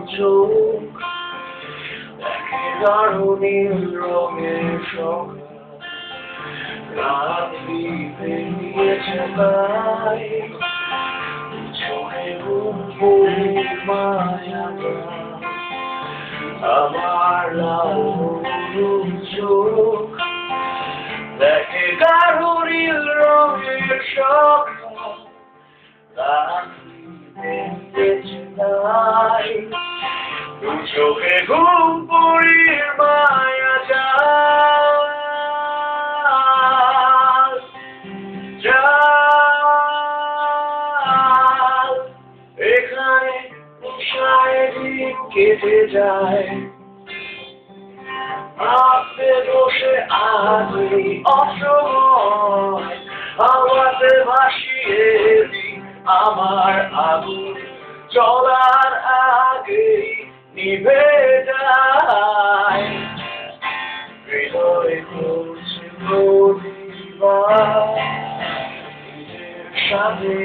চোখ গাঢ় নীল রঙের সকাল রাত্রি পেরিয়েছে তাই চোখে ঘুম মায়া আমার লাল হলুদ চোখ দেখে গাঢ় নীল রঙের সকাল রাত্রি পেরিয়েছে তাই চোখে ঘুম পড়ির মায়া চাল এখানে সারাদিন কেটে যায় আপনি বসে আছি অসময় আওয়াজে ভাসিয়ে দি আমার আগুন চলার আগে নিভে যায় হৃদয় করছে প্রতিবার নিজের সাথে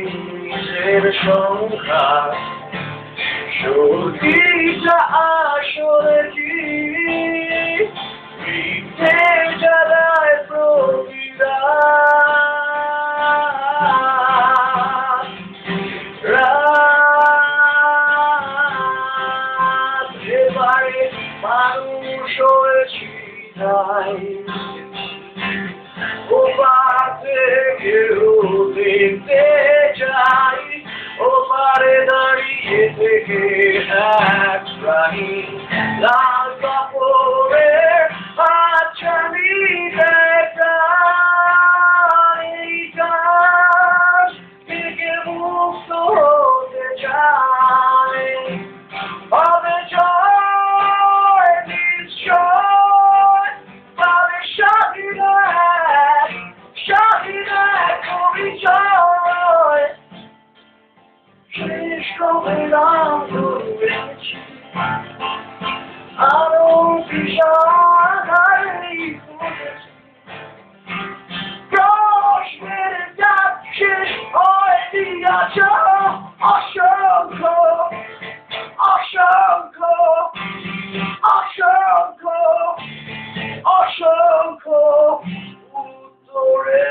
নিজের সংখ্যা সত্যিটা আসলে কি মিথ্যে জ্বালায় মানুষ হয়েছি তাই ও পাতে কেউ দেখতে চাই ও পারে দাঁড়িয়ে থেকে এক প্রাণী লাল কাপড়ে আচ্ছানি থেকে মুক্ত হতে চাই হবে আরো বিষাদারি প্রশ্নের ডাক শেষ হয় দিয়াছ অসংখ্য অসংখ্য অসংখ্য অসংখ্য উত্তরে